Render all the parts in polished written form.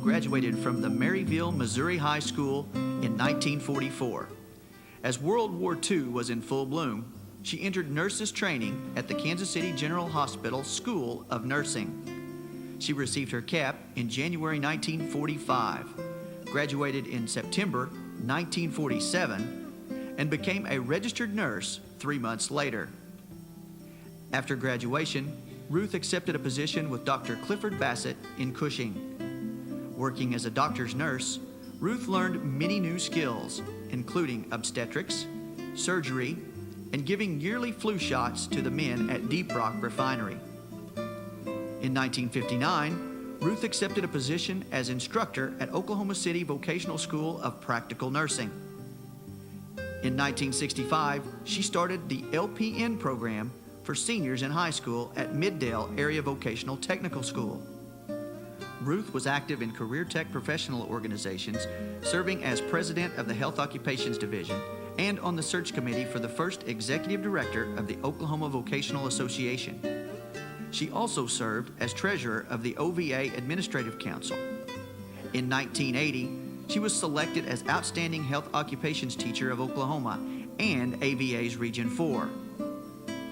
graduated from the Maryville, Missouri High School in 1944. As World War II was in full bloom, she entered nurses training at the Kansas City General Hospital School of Nursing. She received her cap in January 1945, graduated in September 1947, and became a registered nurse 3 months later. After graduation, Ruth accepted a position with Dr. Clifford Bassett in Cushing. Working as a doctor's nurse, Ruth learned many new skills, including obstetrics, surgery, and giving yearly flu shots to the men at Deep Rock Refinery. In 1959, Ruth accepted a position as instructor at Oklahoma City Vocational School of Practical Nursing. In 1965, she started the LPN program for seniors in high school at Middale Area Vocational Technical School. Ruth was active in career tech professional organizations, serving as president of the Health Occupations Division and on the search committee for the first executive director of the Oklahoma Vocational Association. She also served as treasurer of the OVA Administrative Council. In 1980, she was selected as Outstanding Health Occupations Teacher of Oklahoma and AVA's Region 4.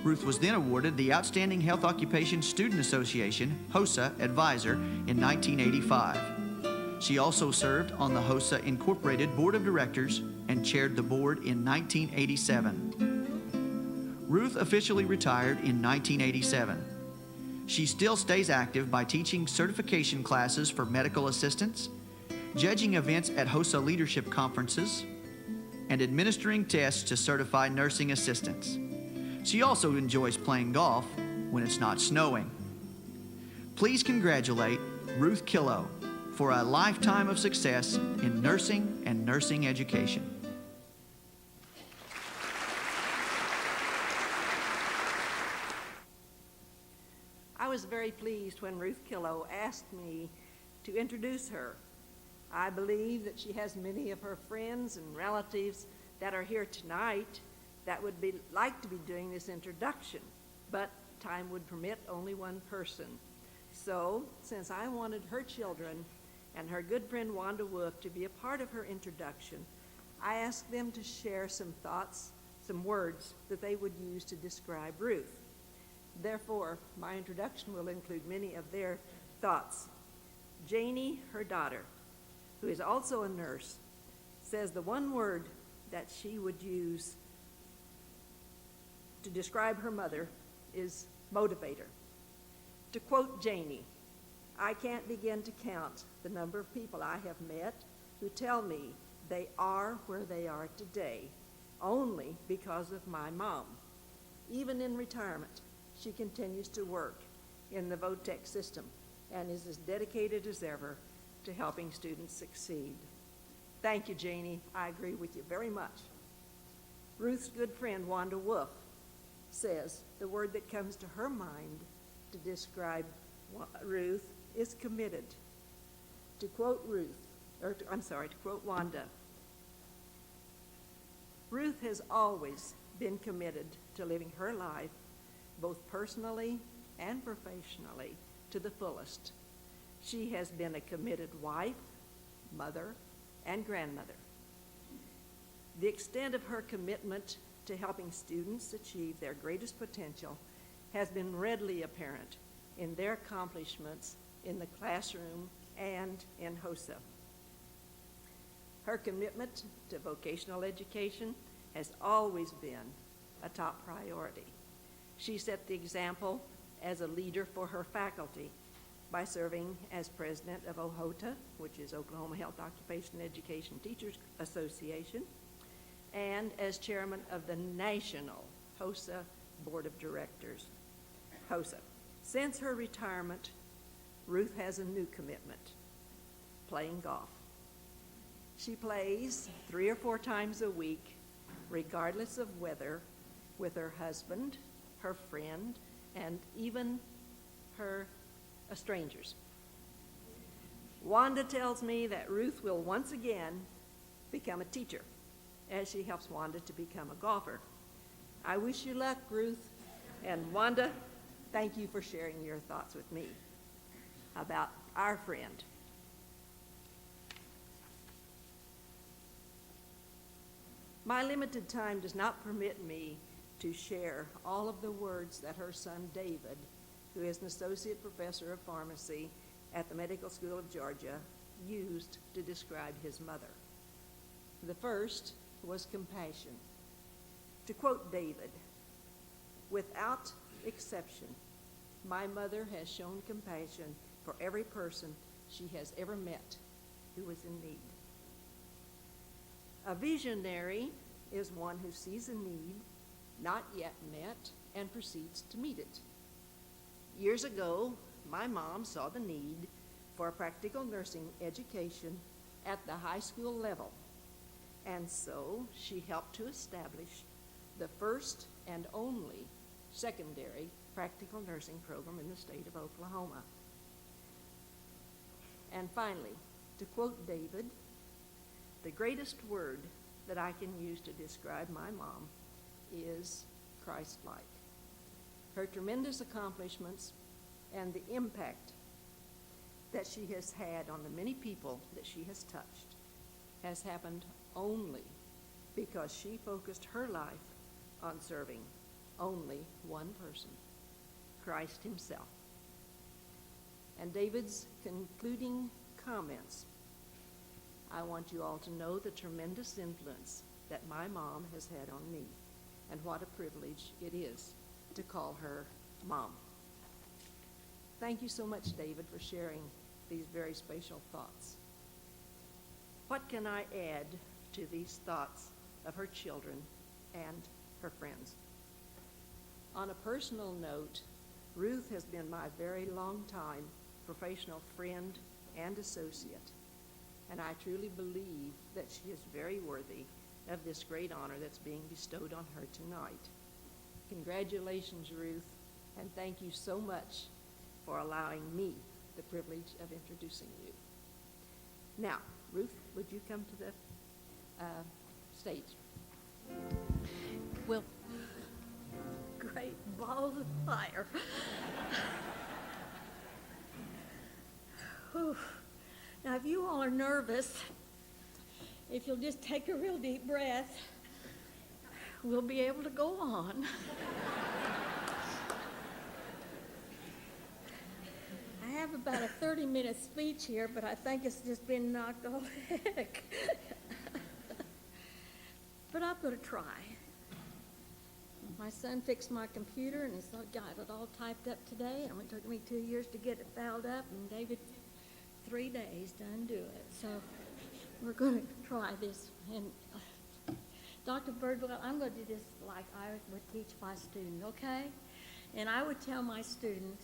Ruth was then awarded the Outstanding Health Occupations Student Association HOSA Advisor in 1985. She also served on the HOSA Incorporated Board of Directors and chaired the board in 1987. Ruth officially retired in 1987. She still stays active by teaching certification classes for medical assistants, judging events at HOSA leadership conferences, and administering tests to certify nursing assistants. She also enjoys playing golf when it's not snowing. Please congratulate Ruth Killough for a lifetime of success in nursing and nursing education. I was very pleased when Ruth Killough asked me to introduce her. I believe that she has many of her friends and relatives that are here tonight that would like to be doing this introduction, but time would permit only one person. So, since I wanted her children and her good friend Wanda Wolf to be a part of her introduction, I asked them to share some thoughts, some words that they would use to describe Ruth. Therefore, my introduction will include many of their thoughts. Janie, her daughter, who is also a nurse, says the one word that she would use to describe her mother is motivator. To quote Janie, "I can't begin to count the number of people I have met who tell me they are where they are today only because of my mom. Even in retirement, she continues to work in the VOTEC system and is as dedicated as ever to helping students succeed." Thank you, Janie. I agree with you very much. Ruth's good friend, Wanda Wolf, says the word that comes to her mind to describe Ruth is committed. To quote Wanda, Ruth has always been committed to living her life, both personally and professionally, to the fullest. She has been a committed wife, mother, and grandmother. The extent of her commitment to helping students achieve their greatest potential has been readily apparent in their accomplishments in the classroom and in HOSA. Her commitment to vocational education has always been a top priority. She set the example as a leader for her faculty by serving as president of OHOTA, which is Oklahoma Health Occupation Education Teachers Association, and as chairman of the National HOSA Board of Directors. HOSA. Since her retirement, Ruth has a new commitment: playing golf. She plays 3 or 4 times a week, regardless of weather, with her husband, her friend, and even her strangers. Wanda tells me that Ruth will once again become a teacher as she helps Wanda to become a golfer. I wish you luck, Ruth. And Wanda, thank you for sharing your thoughts with me about our friend. My limited time does not permit me to share all of the words that her son David, who is an associate professor of pharmacy at the Medical School of Georgia, used to describe his mother. The first was compassion. To quote David, "Without exception, my mother has shown compassion for every person she has ever met who was in need." A visionary is one who sees a need not yet met and proceeds to meet it. Years ago, my mom saw the need for a practical nursing education at the high school level, and so she helped to establish the first and only secondary practical nursing program in the state of Oklahoma. And finally, to quote David, "The greatest word that I can use to describe my mom is Christ-like." Her tremendous accomplishments and the impact that she has had on the many people that she has touched has happened only because she focused her life on serving only one person, Christ himself. And David's concluding comments: "I want you all to know the tremendous influence that my mom has had on me, and what a privilege it is to call her Mom." Thank you so much, David, for sharing these very special thoughts. What can I add to these thoughts of her children and her friends? On a personal note, Ruth has been my very long time professional friend and associate, and I truly believe that she is very worthy of this great honor that's being bestowed on her tonight. Congratulations, Ruth, and thank you so much for allowing me the privilege of introducing you. Now, Ruth, would you come to the stage? Well, great balls of fire. Whew. Now, if you all are nervous, if you'll just take a real deep breath, we'll be able to go on. I have about a 30-minute speech here, but I think it's just been knocked all heck. But I'm going to try. My son fixed my computer, and he's got it all typed up today. It only took me 2 years to get it filed up, and David 3 days to undo it. So we're going to try this. And Dr. Birdwell, I'm going to do this like I would teach my student, okay? And I would tell my student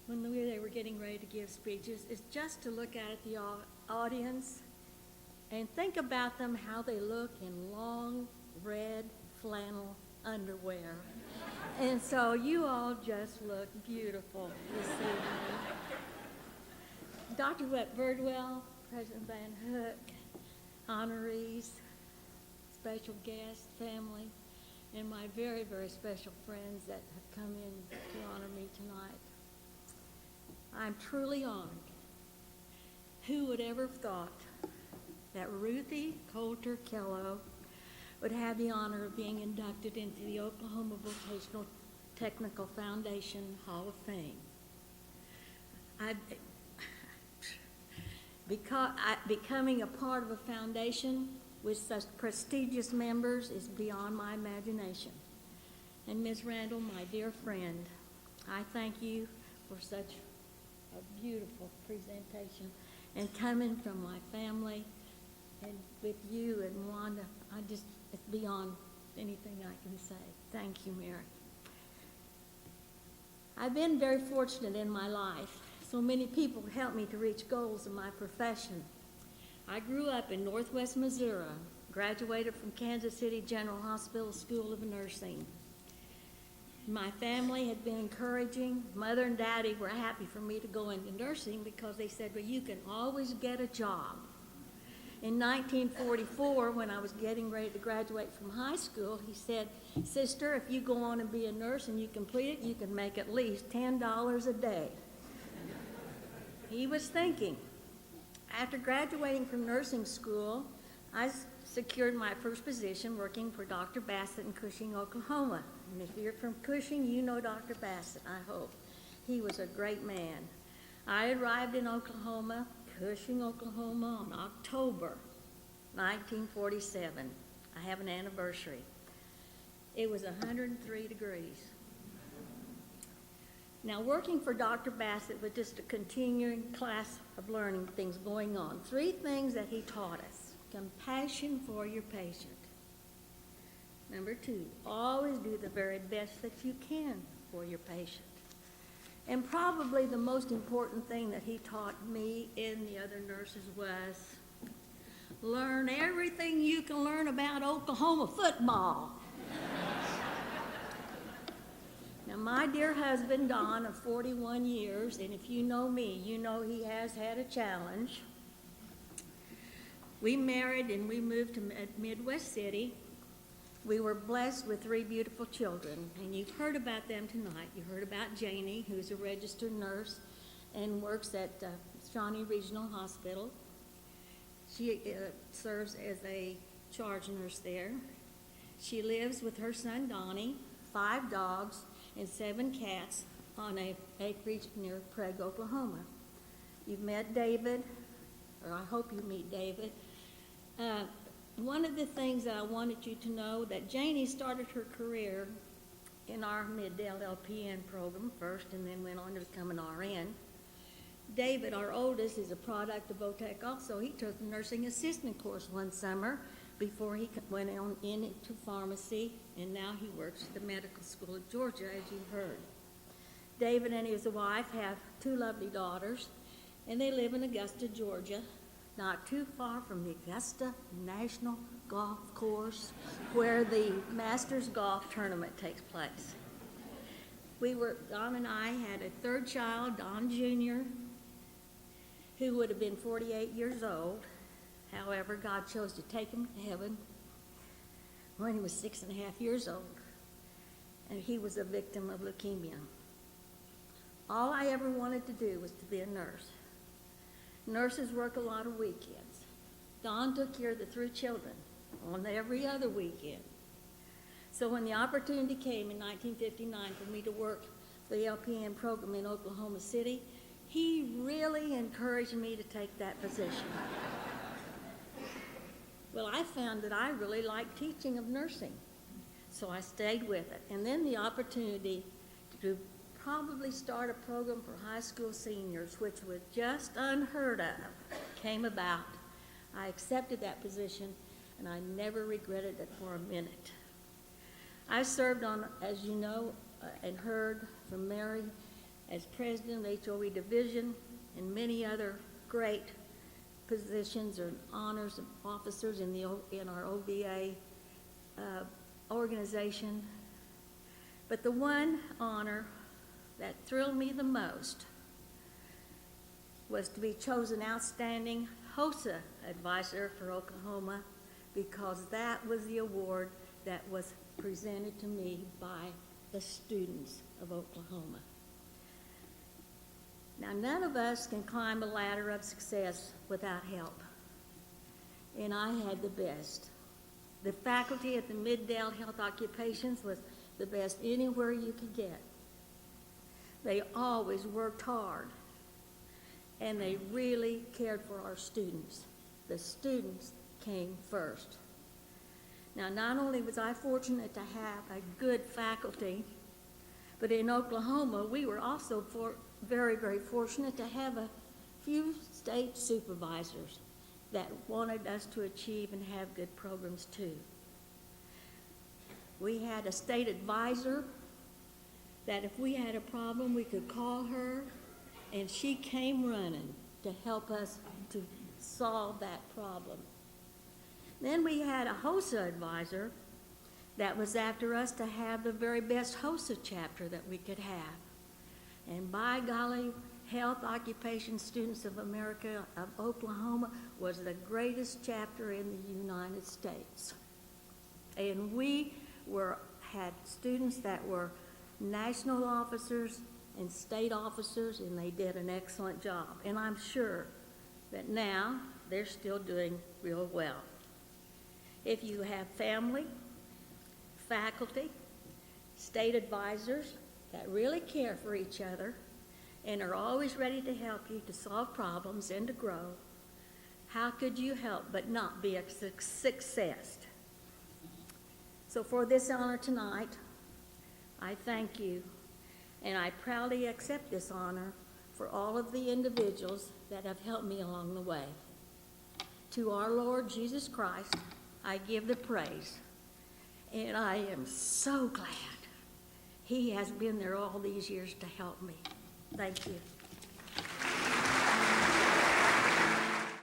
when they were getting ready to give speeches is just to look at the audience and think about them, how they look in long red flannel underwear. And so you all just look beautiful this evening. Dr. Birdwell, President Van Hook, honorees, special guests, family, and my very, very special friends that have come in to honor me tonight. I'm truly honored. Who would ever have thought that Ruthie Coulter Killough would have the honor of being inducted into the Oklahoma Vocational Technical Foundation Hall of Fame? Becoming a part of a foundation with such prestigious members is beyond my imagination. And Ms. Randall, my dear friend, I thank you for such a beautiful presentation. And coming from my family and with you and Wanda, it's beyond anything I can say. Thank you, Mary. I've been very fortunate in my life. So many people helped me to reach goals in my profession. I grew up in Northwest Missouri, graduated from Kansas City General Hospital School of Nursing. My family had been encouraging. Mother and Daddy were happy for me to go into nursing because they said, well, you can always get a job. In 1944, when I was getting ready to graduate from high school, he said, sister, if you go on and be a nurse and you complete it, you can make at least $10 a day. He was thinking. After graduating from nursing school, I secured my first position working for Dr. Bassett in Cushing, Oklahoma. And if you're from Cushing, you know Dr. Bassett, I hope. He was a great man. I arrived in Oklahoma, Cushing, Oklahoma, on October 1947. I have an anniversary. It was 103 degrees. Now, working for Dr. Bassett was just a continuing class of learning things going on. 3 things that he taught us. Compassion for your patient. Number 2, always do the very best that you can for your patient. And probably the most important thing that he taught me and the other nurses was learn everything you can learn about Oklahoma football. Now, my dear husband, Don, of 41 years, and if you know me, you know he has had a challenge. We married and we moved to Midwest City. We were blessed with 3 beautiful children, and you've heard about them tonight. You heard about Janie, who's a registered nurse and works at Shawnee Regional Hospital. She serves as a charge nurse there. She lives with her son, Donnie, 5 dogs, and 7 cats on a acreage near Prague, Oklahoma. You've met David, or I hope you meet David. One of the things that I wanted you to know, that Janie started her career in our Middale LPN program first and then went on to become an RN. David, our oldest, is a product of OTEC also. He took the nursing assistant course one summer before he went on into pharmacy, and now he works at the medical school of Georgia, as you heard. David and his wife have 2 lovely daughters, and they live in Augusta, Georgia, not too far from the Augusta National Golf Course, where the Masters Golf Tournament takes place. Don and I had a 3rd child, Don Jr., who would have been 48 years old. However, God chose to take him to heaven when he was 6.5 years old, and he was a victim of leukemia. All I ever wanted to do was to be a nurse. Nurses work a lot of weekends. Don took care of the 3 children on every other weekend. So when the opportunity came in 1959 for me to work the LPN program in Oklahoma City, he really encouraged me to take that position. Well, I found that I really liked teaching of nursing, so I stayed with it. And then the opportunity to probably start a program for high school seniors, which was just unheard of, came about. I accepted that position, and I never regretted it for a minute. I served on, as you know and heard from Mary, as president of the HOE division and many other great positions or honors of officers in our OVA organization. But the one honor that thrilled me the most was to be chosen outstanding HOSA advisor for Oklahoma, because that was the award that was presented to me by the students of Oklahoma. Now, none of us can climb a ladder of success without help, and I had the best. The faculty at the Middale Health Occupations was the best anywhere you could get. They always worked hard, and they really cared for our students. The students came first. Now, not only was I fortunate to have a good faculty, but in Oklahoma, we were also very, very fortunate to have a few state supervisors that wanted us to achieve and have good programs too. We had a state advisor that if we had a problem, we could call her, and she came running to help us to solve that problem. Then we had a HOSA advisor that was after us to have the very best HOSA chapter that we could have. And by golly, Health Occupation Students of America of Oklahoma was the greatest chapter in the United States. And we had students that were national officers and state officers, and they did an excellent job. And I'm sure that now they're still doing real well. If you have family, faculty, state advisors that really care for each other and are always ready to help you to solve problems and to grow, how could you help but not be a success? So for this honor tonight, I thank you, and I proudly accept this honor for all of the individuals that have helped me along the way. To our Lord Jesus Christ, I give the praise, and I am so glad He has been there all these years to help me. Thank you.